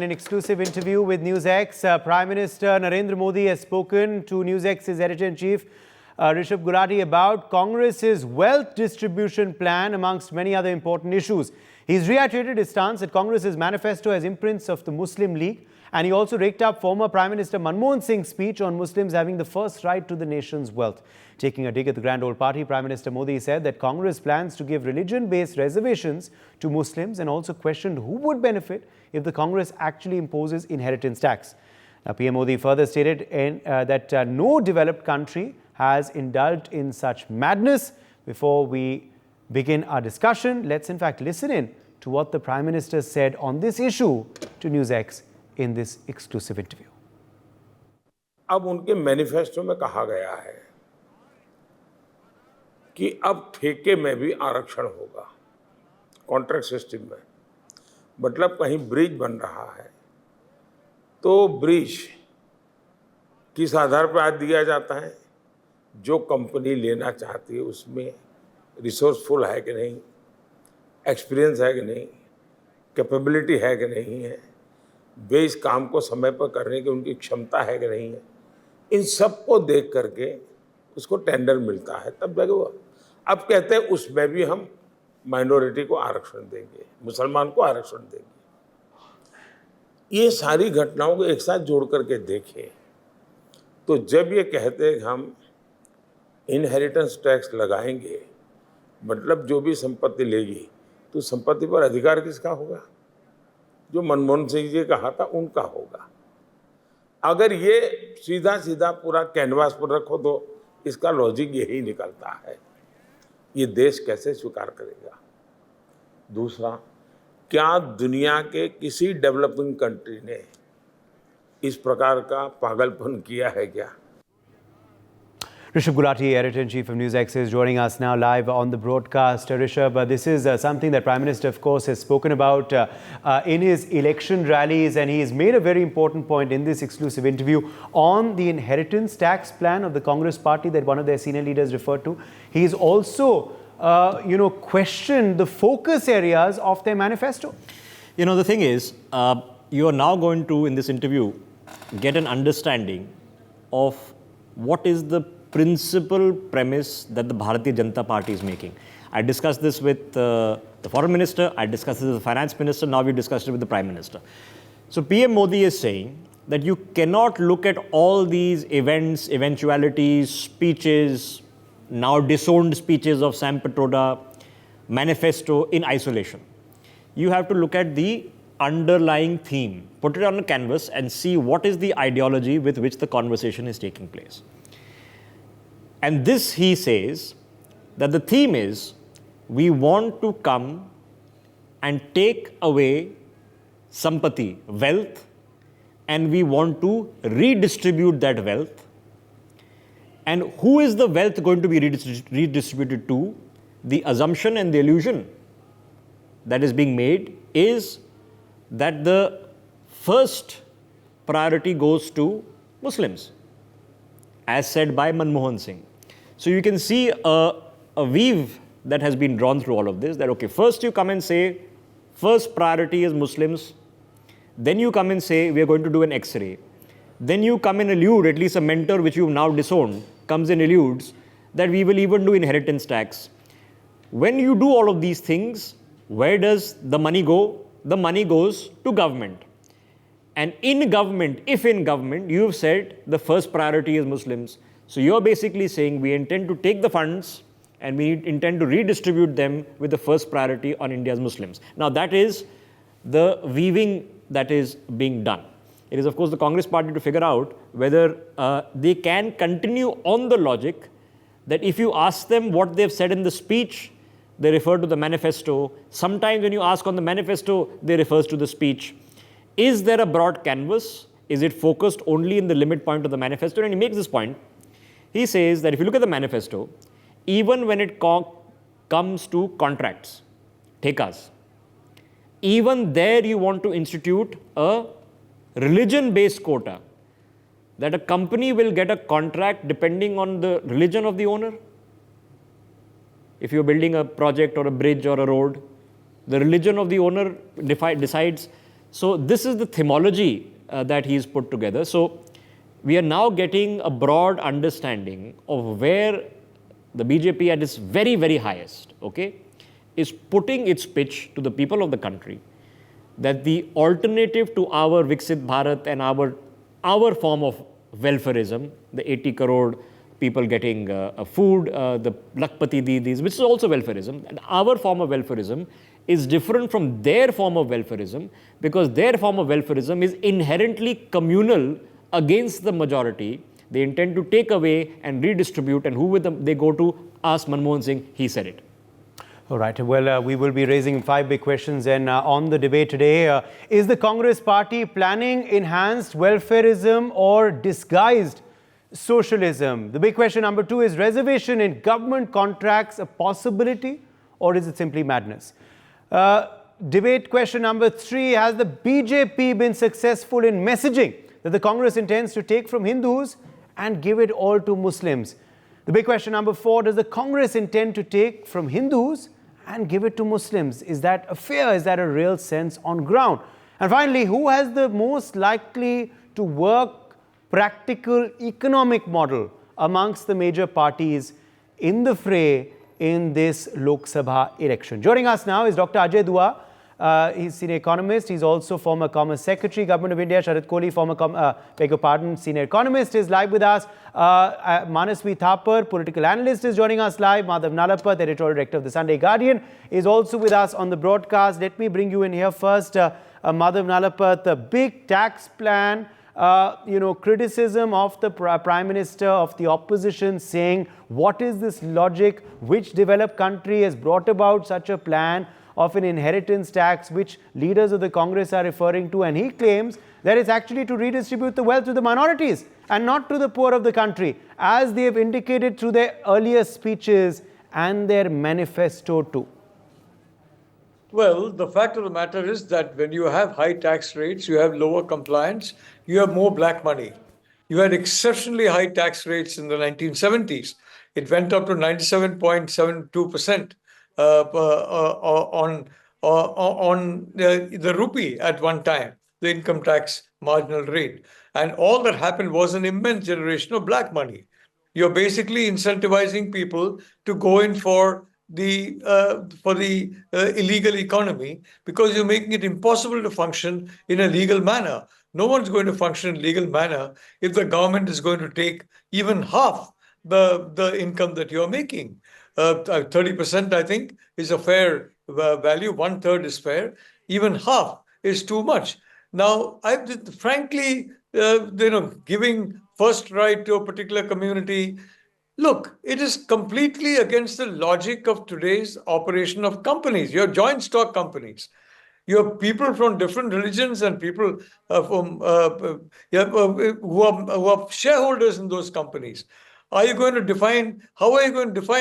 In an exclusive interview with NewsX, Prime Minister Narendra Modi has spoken to NewsX's editor-in-chief Rishabh Gulati about Congress's wealth distribution plan amongst many other important issues. He's reiterated his stance that Congress's manifesto has imprints of the Muslim League, and he also raked up former Prime Minister Manmohan Singh's speech on Muslims having the first right to the nation's wealth. Taking a dig at the grand old party, Prime Minister Modi said that Congress plans to give religion-based reservations to Muslims and also questioned who would benefit if the Congress actually imposes inheritance tax. Now, PM Modi further stated that no developed country has indulged in such madness. Before we begin our discussion, let's in fact listen in to what the Prime Minister said on this issue to NewsX in this exclusive interview. अब उनके manifesto में कहा गया है कि अब ठेके में भी आरक्षण होगा, कॉन्ट्रैक्ट सिस्टम में। मतलब कहीं ब्रिज बन रहा है तो ब्रिज किस आधार पर आज दिया जाता है? जो कंपनी लेना चाहती है उसमें रिसोर्सफुल है कि नहीं, एक्सपीरियंस है कि नहीं, कैपेबिलिटी है कि नहीं है, वे इस काम को समय पर करने की उनकी क्षमता है कि नहीं है। इन सब को देख करके उसको टेंडर मिलता है, तब जाके वो अब कहते हैं उसमें भी हम माइनॉरिटी को आरक्षण देंगे, मुसलमान को आरक्षण देंगे। ये सारी घटनाओं को एक साथ जोड़ करके देखें तो जब ये कहते हैं हम इनहेरिटेंस टैक्स लगाएंगे, मतलब जो भी संपत्ति लेगी तो संपत्ति पर अधिकार किसका होगा? जो मनमोहन सिंह जी कहा था उनका होगा। अगर ये सीधा सीधा पूरा कैनवास पर रखो तो इसका लॉजिक यही निकलता है, ये देश कैसे स्वीकार करेगा? दूसरा, क्या दुनिया के किसी डेवलपिंग कंट्री ने इस प्रकार का पागलपन किया है क्या? Rishabh Gulati, editor-in-chief of NewsX, is joining us now live on the broadcast. Rishabh, this is something that Prime Minister, of course, has spoken about in his election rallies, and he has made a very important point in this exclusive interview on the inheritance tax plan of the Congress party that one of their senior leaders referred to. He's also, questioned the focus areas of their manifesto. You know, the thing is, you are now going to, in this interview, get an understanding of what is the principal premise that the Bharatiya Janata Party is making. I discussed this with the Foreign Minister, I discussed this with the Finance Minister, now we discussed it with the Prime Minister. So PM Modi is saying that you cannot look at all these events, eventualities, speeches, now disowned speeches of Sam Petroda, manifesto in isolation. You have to look at the underlying theme, put it on a canvas and see what is the ideology with which the conversation is taking place. And this, he says, that the theme is, we want to come and take away sampati, wealth, and we want to redistribute that wealth. And who is the wealth going to be redistributed to? The assumption and the illusion that is being made is that the first priority goes to Muslims, as said by Manmohan Singh. So you can see a weave that has been drawn through all of this, that okay, first you come and say, first priority is Muslims, then you come and say, we are going to do an X-ray, then you come and allude, at least a mentor which you've now disowned, comes and alludes that we will even do inheritance tax. When you do all of these things, where does the money go? The money goes to government. And in government, if in government, you've said the first priority is Muslims. So you're basically saying we intend to take the funds and we intend to redistribute them with the first priority on India's Muslims. Now that is the weaving that is being done. It is of course the Congress party to figure out whether they can continue on the logic that if you ask them what they've said in the speech, they refer to the manifesto. Sometimes when you ask on the manifesto, they refers to the speech. Is there a broad canvas? Is it focused only in the limit point of the manifesto? And he makes this point. He says that if you look at the manifesto, even when it comes to contracts, thekas, even there you want to institute a religion-based quota, that a company will get a contract depending on the religion of the owner. If you're building a project or a bridge or a road, the religion of the owner decides So this is the themology that he's put together. So we are now getting a broad understanding of where the BJP at its very, very highest, okay, is putting its pitch to the people of the country that the alternative to our Viksit Bharat and our form of welfareism, the 80 crore people getting food, the Lakpati Didis, which is also welfareism, and our form of welfareism is different from their form of welfareism because their form of welfareism is inherently communal against the majority. They intend to take away and redistribute, and who with them they go to? Ask Manmohan Singh, he said it. All right. Well, we will be raising 5 big questions and on the debate today. Is the Congress party planning enhanced welfareism or disguised socialism? The big question number 2 is reservation in government contracts a possibility or is it simply madness? Debate question number 3, has the BJP been successful in messaging that the Congress intends to take from Hindus and give it all to Muslims? The big question number 4, does the Congress intend to take from Hindus and give it to Muslims? Is that a fear? Is that a real sense on ground? And finally, who has the most likely to work practical economic model amongst the major parties in the fray in this Lok Sabha election? Joining us now is Dr. Ajay Dua. He's senior economist. He's also former Commerce Secretary, Government of India. Sharad Kohli, former, senior economist, is live with us. Manasvi Thapar, political analyst, is joining us live. Madhav Nalapat, editorial director of the Sunday Guardian, is also with us on the broadcast. Let me bring you in here first. Madhav Nalapat, the big tax plan, criticism of the Prime Minister, of the opposition, saying, what is this logic? Which developed country has brought about such a plan of an inheritance tax, which leaders of the Congress are referring to? And he claims that it's actually to redistribute the wealth to the minorities and not to the poor of the country, as they have indicated through their earlier speeches and their manifesto too. Well, the fact of the matter is that when you have high tax rates, you have lower compliance, you have more black money. You had exceptionally high tax rates in the 1970s. It went up to 97.72%. On the rupee at one time, the income tax marginal rate. And all that happened was an immense generation of black money. You're basically incentivizing people to go in for the illegal economy because you're making it impossible to function in a legal manner. No one's going to function in a legal manner if the government is going to take even half the income that you're making. 30%, I think, is a fair value. 1/3 is fair. Even half is too much. Now, frankly, giving first right to a particular community, look, it is completely against the logic of today's operation of companies. Your joint stock companies. You have people from different religions and people who are shareholders in those companies. How are you going to define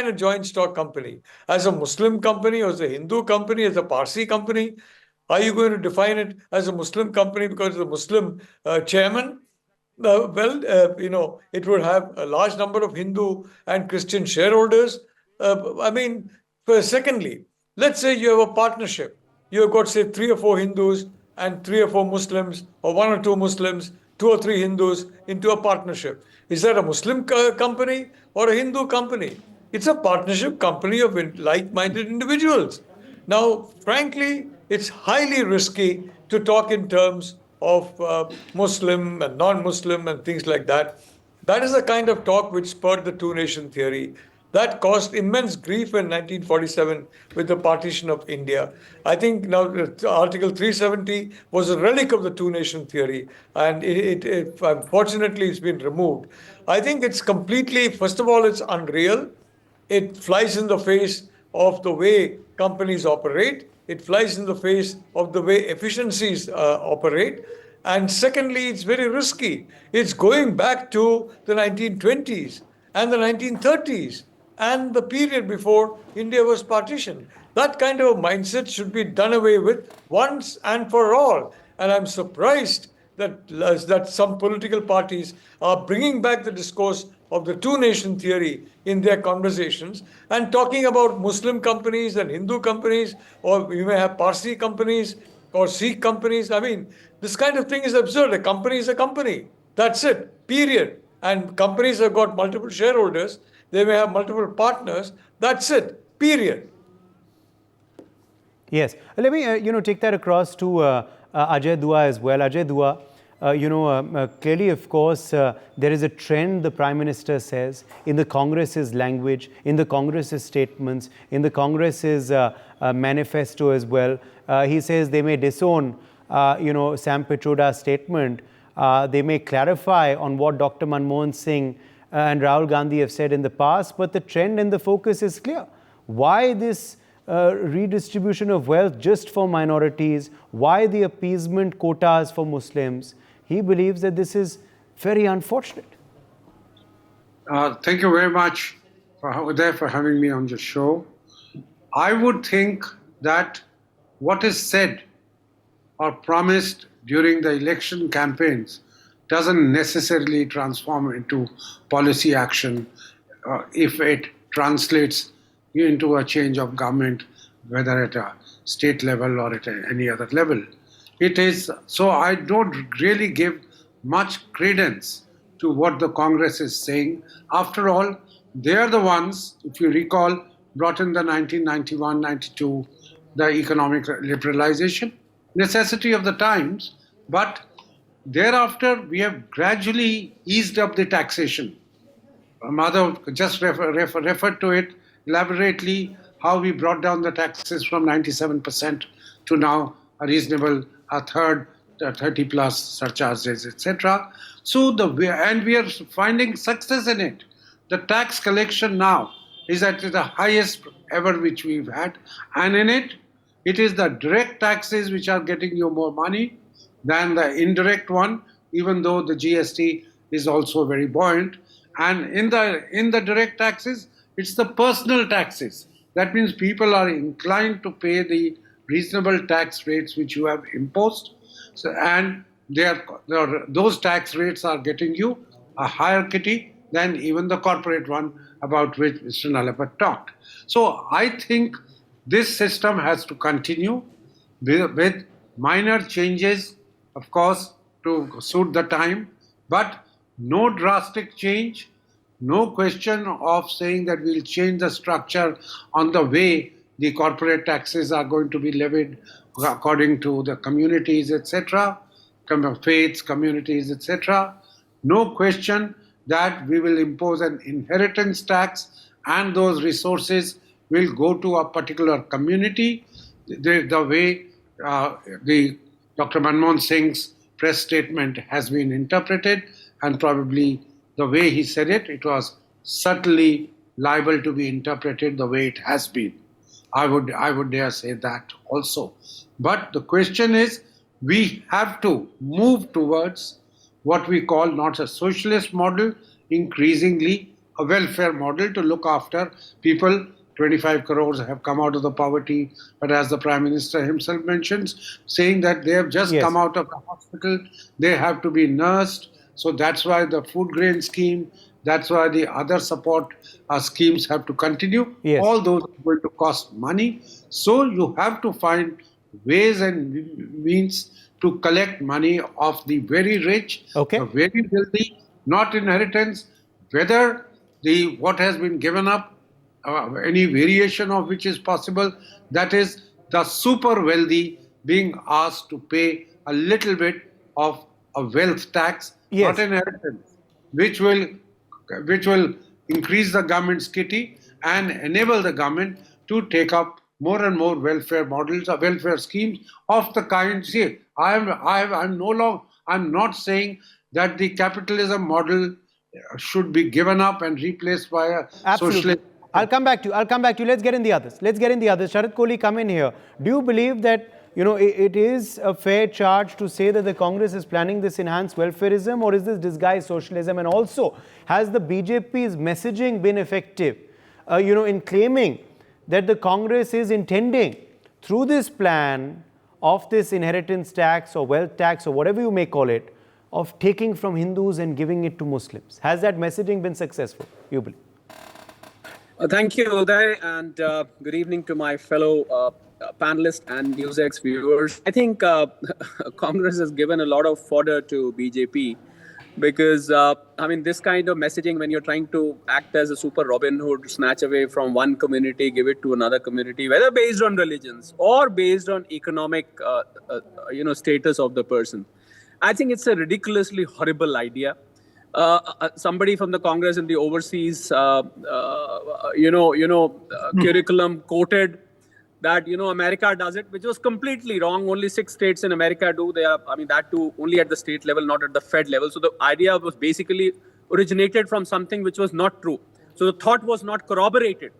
a joint stock company? As a Muslim company, or as a Hindu company, as a Parsi company? Are you going to define it as a Muslim company because of the Muslim chairman? It would have a large number of Hindu and Christian shareholders. Secondly, let's say you have a partnership. You have got, say, 3 or 4 Hindus and 3 or 4 Muslims, or 1 or 2 Muslims, 2 or 3 Hindus into a partnership. Is that a Muslim company or a Hindu company? It's a partnership company of like-minded individuals. Now, frankly, it's highly risky to talk in terms of Muslim and non-Muslim and things like that. That is the kind of talk which spurred the two-nation theory. That caused immense grief in 1947 with the partition of India. I think now Article 370 was a relic of the two-nation theory, and unfortunately it's been removed. I think it's completely, first of all, it's unreal. It flies in the face of the way companies operate. It flies in the face of the way efficiencies operate. And secondly, it's very risky. It's going back to the 1920s and the 1930s. And the period before India was partitioned. That kind of a mindset should be done away with once and for all. And I'm surprised that some political parties are bringing back the discourse of the two-nation theory in their conversations and talking about Muslim companies and Hindu companies, or you may have Parsi companies. or Sikh companies. I mean, this kind of thing is absurd. A company is a company. That's it, period. And companies have got multiple shareholders. They may have multiple partners. That's it, period. Yes. Let me, take that across to Ajay Dua as well. Ajay Dua, clearly, of course, there is a trend, the Prime Minister says, in the Congress's language, in the Congress's statements, in the Congress's manifesto as well. He says they may disown, Sam Pitroda's statement. They may clarify on what Dr. Manmohan Singh and Rahul Gandhi have said in the past, but the trend and the focus is clear. Why this redistribution of wealth just for minorities? Why the appeasement quotas for Muslims? He believes that this is very unfortunate. Thank you very much for having me on the show. I would think that what is said or promised during the election campaigns doesn't necessarily transform into policy action if it translates into a change of government, whether at a state level or at any other level. It is so I don't really give much credence to what the Congress is saying. After all, they are the ones, if you recall, brought in the 1991-92, the economic liberalization, necessity of the times, but thereafter we have gradually eased up the taxation. Madhav just referred to it elaborately, how we brought down the taxes from 97% to now a reasonable third, 30 plus surcharges, etc. And we are finding success in it. The tax collection now is at the highest ever which we've had, and in it is the direct taxes which are getting you more money than the indirect one, even though the GST is also very buoyant. And in the direct taxes, it's the personal taxes. That means people are inclined to pay the reasonable tax rates which you have imposed. And those tax rates are getting you a higher kitty than even the corporate one about which Mr. Nalapat talked. So I think this system has to continue with minor changes, of course, to suit the time, but no drastic change. No question of saying that we'll change the structure on the way the corporate taxes are going to be levied according to the communities, etc., faiths, communities, etc. No question that we will impose an inheritance tax and those resources will go to a particular community. The way the Dr. Manmohan Singh's press statement has been interpreted, and probably the way he said it, it was certainly liable to be interpreted the way it has been. I would dare say that also. But the question is, we have to move towards what we call not a socialist model, increasingly a welfare model to look after people. 25 crores have come out of the poverty, but as the Prime Minister himself mentions, saying that they have just come out of the hospital, they have to be nursed. So that's why the food grain scheme, that's why the other support schemes have to continue. Yes. All those are going to cost money. So you have to find ways and means to collect money of the very rich, the very wealthy, not inheritance, whether what has been given up, any variation of which is possible, that is the super wealthy being asked to pay a little bit of a wealth tax, not inheritance, which will increase the government's kitty and enable the government to take up more and more welfare models or welfare schemes of the kind. See, I'm not saying that the capitalism model should be given up and replaced by a socialist. I'll come back to you. Let's get in the others. Sharat Kohli, come in here. Do you believe that it is a fair charge to say that the Congress is planning this enhanced welfareism, or is this disguised socialism? And also, has the BJP's messaging been effective, in claiming that the Congress is intending, through this plan of this inheritance tax or wealth tax or whatever you may call it, of taking from Hindus and giving it to Muslims? Has that messaging been successful, you believe? Thank you, Uday, and good evening to my fellow panelists and NewsX viewers. I think Congress has given a lot of fodder to BJP because, this kind of messaging, when you're trying to act as a super Robin Hood, snatch away from one community, give it to another community, whether based on religions or based on economic, status of the person. I think it's a ridiculously horrible idea. Somebody from the Congress in the overseas, curriculum quoted that, America does it, which was completely wrong. Only 6 states in America do. They are, that too only at the state level, not at the Fed level. So the idea was basically originated from something which was not true. So the thought was not corroborated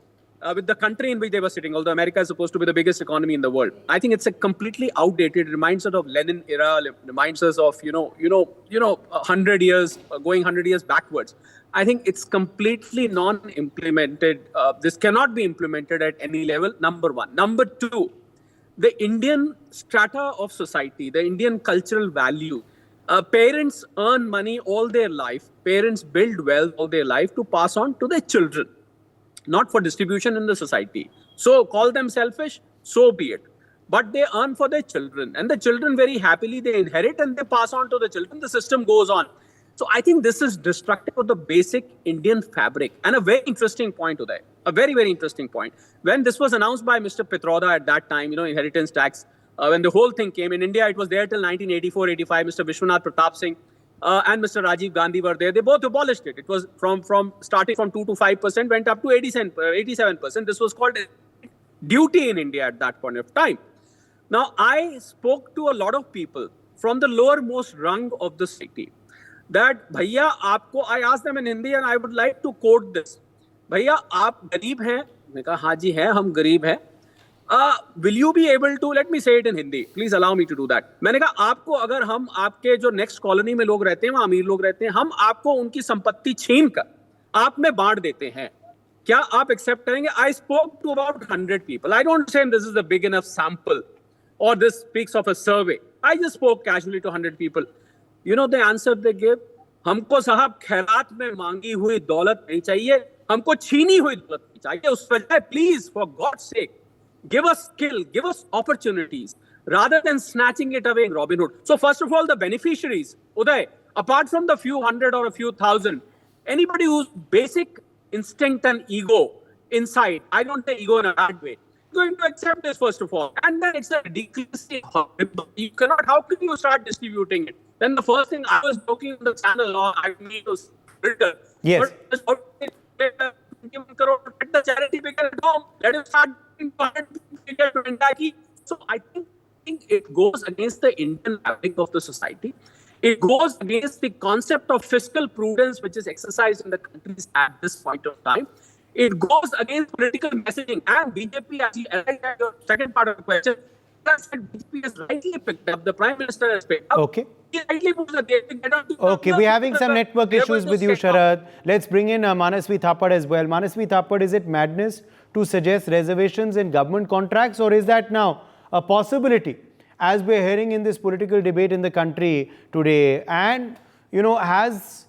with the country in which they were sitting, although America is supposed to be the biggest economy in the world. I think it's a completely outdated. It reminds us of Lenin era. Reminds us of 100 years, going 100 years backwards. I think it's completely non-implemented. This cannot be implemented at any level. Number one. Number two, the Indian strata of society, the Indian cultural value. Parents earn money all their life. Parents build wealth all their life to pass on to their children, not for distribution in the society. So call them selfish, so be it. But they earn for their children, and the children very happily they inherit and they pass on to the children. The system goes on. So I think this is destructive of the basic Indian fabric. And a very interesting point today, a very, very interesting point. When this was announced by Mr. Pitroda at that time, inheritance tax, when the whole thing came in India, it was there till 1984-85. Mr. Vishwanath Pratap Singh and Mr. Rajiv Gandhi were there. They both abolished it. It was from starting from 2 to 5%, went up to 87%. This was called duty in India at that point of time. Now, I spoke to a lot of people from the lowermost rung of the society that, Bhaiya, aapko, I asked them in Hindi and I would like to quote this. Bhaiya, aap gareeb hain? मैं कहा, हाँ जी हैं, हम गरीब हैं. Will you be able to, let me say it in Hindi, please allow me to do that. मैंने कहा, आपको अगर हम आपके जो नेक्स्ट कॉलोनी में लोग रहते हैं, वहाँ अमीर लोग रहते हैं, हम आपको उनकी संपत्ति छीन कर आप में बांट देते हैं, क्या आप एक्सेप्ट करेंगे? I spoke to about 100 people. I don't say this is a big enough sample or this speaks of a survey. I just spoke casually to 100 people. You know the answer they gave? हमको साहब खैरात में मांगी हुई दौलत नहीं चाहिए, हमको छीनी हुई दौलत नहीं चाहिए. उस वजह please, for God's sake, give us skill, give us opportunities, rather than snatching it away in Robin Hood. So first of all, the beneficiaries, Uday, apart from the few hundred or a few thousand, anybody whose basic instinct and ego inside, I don't say ego in a bad way, going to accept this first of all. And then it's a ridiculously horrible. You cannot, how can you start distributing it? Then the first thing I was joking on the channel, I need to return. Yes. But let the charity begin at home. Let him start doing 100. So I think it goes against the Indian fabric of the society. It goes against the concept of fiscal prudence, which is exercised in the countries at this point of time. It goes against political messaging. And BJP, actually, your second part of the question, I said BJP has rightly picked up, the Prime Minister has picked up. Okay. He rightly puts the Okay, we're having some network issues with you, Sharad. Let's bring in Manasvi Thapad as well. Manasvi Thapad, is it madness to suggest reservations in government contracts, or is that now a possibility as we're hearing in this political debate in the country today? And, is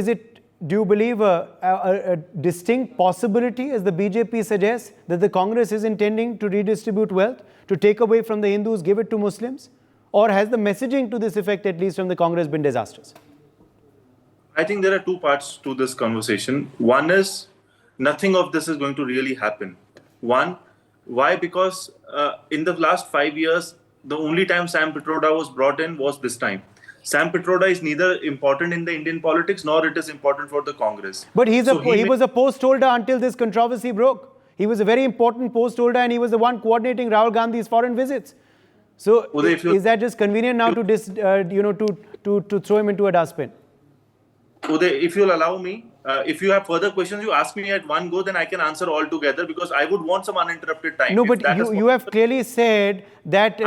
it, do you believe a distinct possibility, as the BJP suggests, that the Congress is intending to redistribute wealth, to take away from the Hindus, give it to Muslims? Or has the messaging to this effect, at least from the Congress, been disastrous? I think there are two parts to this conversation. One is, nothing of this is going to really happen. One, why? Because in the last 5 years, the only time Sam Pitroda was brought in was this time. Sam Pitroda is neither important in the Indian politics, nor it is important for the Congress. But he was a post holder until this controversy broke. He was a very important post holder, and he was the one coordinating Rahul Gandhi's foreign visits. So Uday, is that just convenient now to throw him into a dustbin? Uday, if you'll allow me, if you have further questions, you ask me at one go, then I can answer all together, because I would want some uninterrupted time. No, but you have clearly said that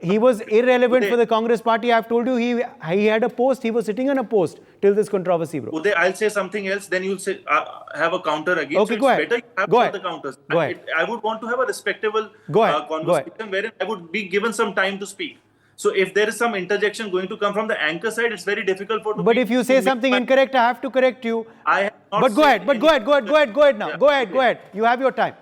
he was irrelevant for the Congress party. I've told you he had a post. He was sitting on a post till this controversy broke. Uday, I'll say something else, then you'll say have a counter again. Okay, so go ahead. Better you have go ahead. the counters. Go ahead. I would want to have a respectable Go conversation wherein I would be given some time to speak. So if there is some interjection going to come from the anchor side, it's very difficult for. But if you say something incorrect, I have to correct you. I have not But go ahead. But go ahead now. Go ahead. You have your time.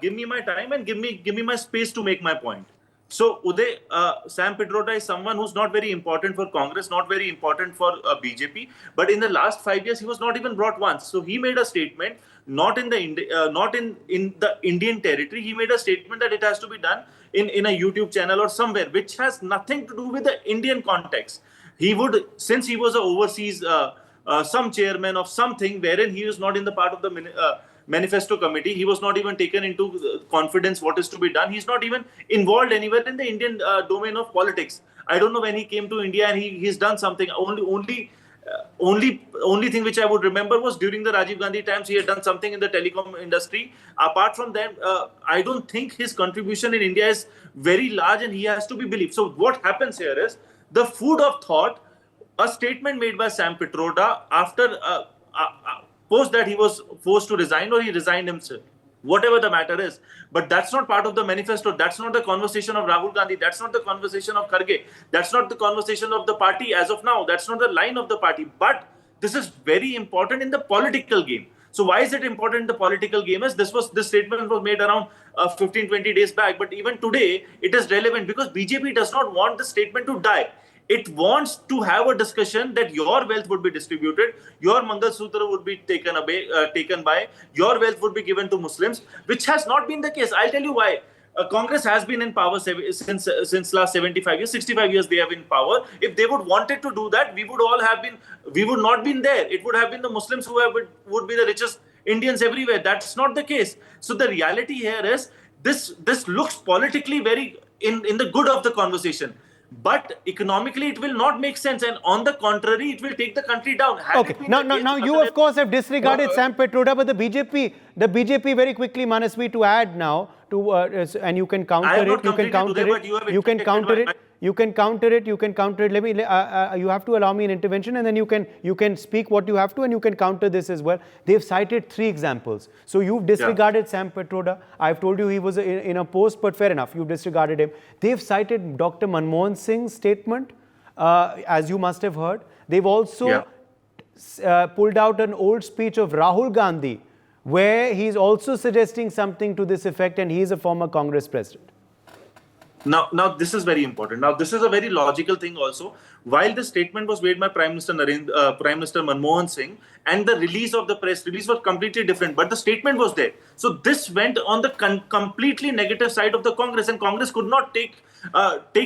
give me my time and give me my space to make my point. So Uday, Sam Pitroda is someone who's not very important for Congress, not very important for BJP. But in the last 5 years, he was not even brought once. So he made a statement, not in the not in the Indian territory. He made a statement that it has to be done in a YouTube channel or somewhere, which has nothing to do with the Indian context. He would, since he was an overseas some chairman of something wherein he was not in the part of the manifesto committee. He was not even taken into confidence what is to be done. He's not even involved anywhere in the Indian domain of politics. I don't know when he came to India and he's done something. Only thing which I would remember was during the Rajiv Gandhi times he had done something in the telecom industry. Apart from that, I don't think his contribution in India is very large and he has to be believed. So what happens here is the food of thought, a statement made by Sam Pitroda after post that he was forced to resign or he resigned himself, whatever the matter is. But that's not part of the manifesto. That's not the conversation of Rahul Gandhi. That's not the conversation of Kharge. That's not the conversation of the party as of now. That's not the line of the party. But this is very important in the political game. So why is it important in the political game? As this statement was made around 15-20 days back, but even today it is relevant because BJP does not want the statement to die. It wants to have a discussion that your wealth would be distributed, your Mangal Sutra would be taken by, your wealth would be given to Muslims, which has not been the case. I'll tell you why. Congress has been in power since last 75 years, 65 years they have been in power. If they would wanted to do that, we would not been there. It would have been the Muslims who would be the richest Indians everywhere. That's not the case. So the reality here is this looks politically very in the good of the conversation. But economically, it will not make sense. And on the contrary, it will take the country down. Okay. Now, you, of course, have disregarded Sam Pitroda, but the BJP very quickly, Manasvi, to add now, and you can counter it. You can counter it. You can counter it. Let me. You have to allow me an intervention, and then you can speak what you have to, and you can counter this as well. They've cited 3 examples. So you've disregarded Sam Pitroda. I've told you he was in a post, but fair enough. You've disregarded him. They've cited Dr. Manmohan Singh's statement, as you must have heard. They've also pulled out an old speech of Rahul Gandhi, where he's also suggesting something to this effect, and he is a former Congress president. Now, this is very important. Now, this is a very logical thing also. While the statement was made by Prime Minister Manmohan Singh, and the release of the press release was completely different, but the statement was there. So this went on the completely negative side of the Congress, and Congress could not take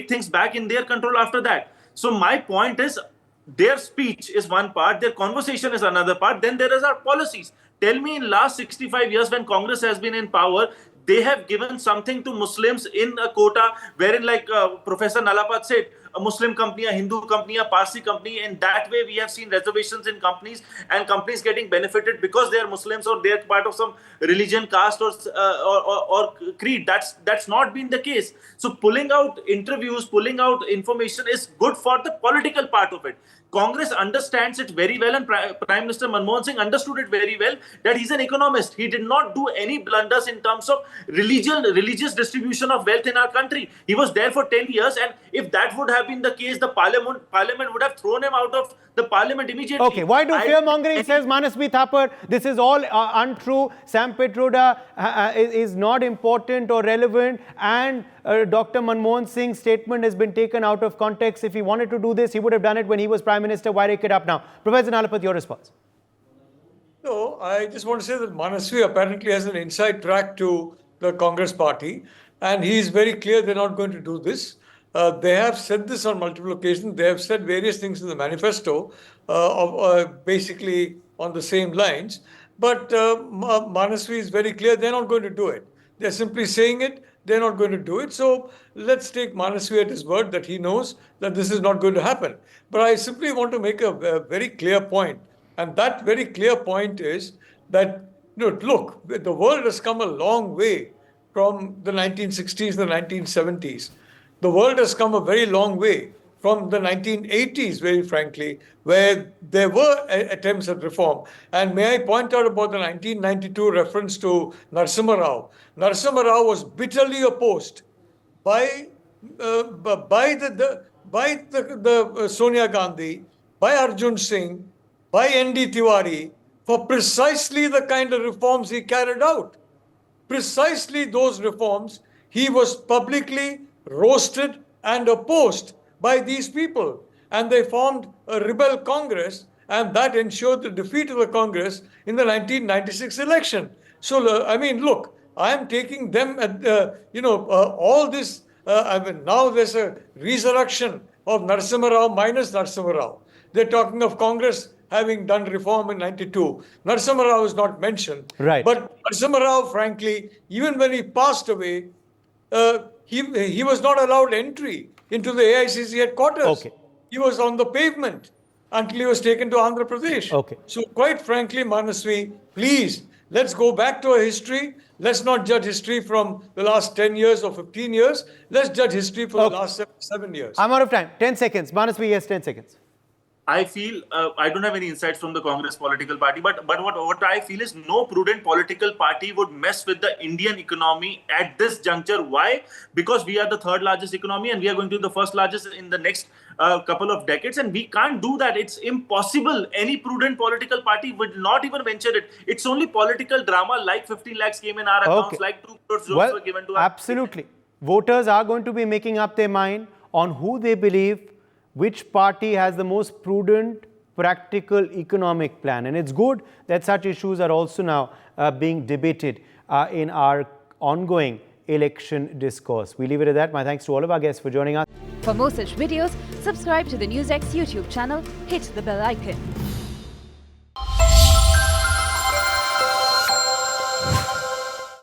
things back in their control after that. So my point is, their speech is one part, their conversation is another part. Then there is our policies. Tell me, in last 65 years when Congress has been in power, they have given something to Muslims in a quota wherein, like Professor Nalapat said, a Muslim company, a Hindu company, a Parsi company, and that way we have seen reservations in companies and companies getting benefited because they are Muslims or they are part of some religion, caste or creed. That's not been the case. So pulling out interviews, pulling out information is good for the political part of it. Congress understands it very well, and Prime Minister Manmohan Singh understood it very well, that he's an economist. He did not do any blunders in terms of religious distribution of wealth in our country. He was there for 10 years, and if that would have been the case, the parliament would have thrown him out of the parliament immediately. Okay, why do fear-mongering, says Manasvi Thapar, this is all untrue, Sam Pitroda is not important or relevant, and Dr. Manmohan Singh's statement has been taken out of context. If he wanted to do this, he would have done it when he was Prime Minister. Why take it up now? Professor Nalapat, your response. No, I just want to say that Manasvi apparently has an inside track to the Congress party, and he is very clear they're not going to do this. They have said this on multiple occasions. They have said various things in the manifesto, basically on the same lines. But Manasvi is very clear they're not going to do it. They're simply saying it. They're not going to do it. So let's take Manasvi at his word that he knows that this is not going to happen. But I simply want to make a very clear point. And that very clear point is that, look, the world has come a long way from the 1960s, the 1970s. The world has come a very long way from the 1980s, very frankly, where there were attempts at reform. And may I point out about the 1992 reference to Narasimha Rao. Narasimha Rao was bitterly opposed by Sonia Gandhi, by Arjun Singh, by N.D. Tiwari, for precisely the kind of reforms he carried out. precisely those reforms, he was publicly roasted and opposed by these people. And they formed a rebel Congress, and that ensured the defeat of the Congress in the 1996 election. So, I mean, look, I am taking them at, all this. I mean, now there's a resurrection of Narasimha Rao minus Narasimha Rao. They're talking of Congress having done reform in 92. Narasimha Rao is not mentioned. Right. But Narasimha Rao, frankly, even when he passed away, he was not allowed entry into the AICC headquarters. Okay. He was on the pavement until he was taken to Andhra Pradesh. Okay. So quite frankly, Manasvi, please, let's go back to our history. Let's not judge history from the last 10 years or 15 years. Let's judge history for the last 7 years. I'm out of time. 10 seconds. Manasvi, yes, 10 seconds. I feel I don't have any insights from the Congress political party, but what I feel is no prudent political party would mess with the Indian economy at this juncture. Why? Because we are the third largest economy and we are going to be the first largest in the next couple of decades, and we can't do that. It's impossible. Any prudent political party would not even venture it. It's only political drama, like 15 lakhs came in our accounts, like 2 crores were given to us. Absolutely. Voters are going to be making up their mind on who they believe, which party has the most prudent, practical economic plan. And it's good that such issues are also now being debated in our ongoing election discourse. We leave it at that. My thanks to all of our guests for joining us. For more such videos, subscribe to the NewsX YouTube channel, hit the bell icon.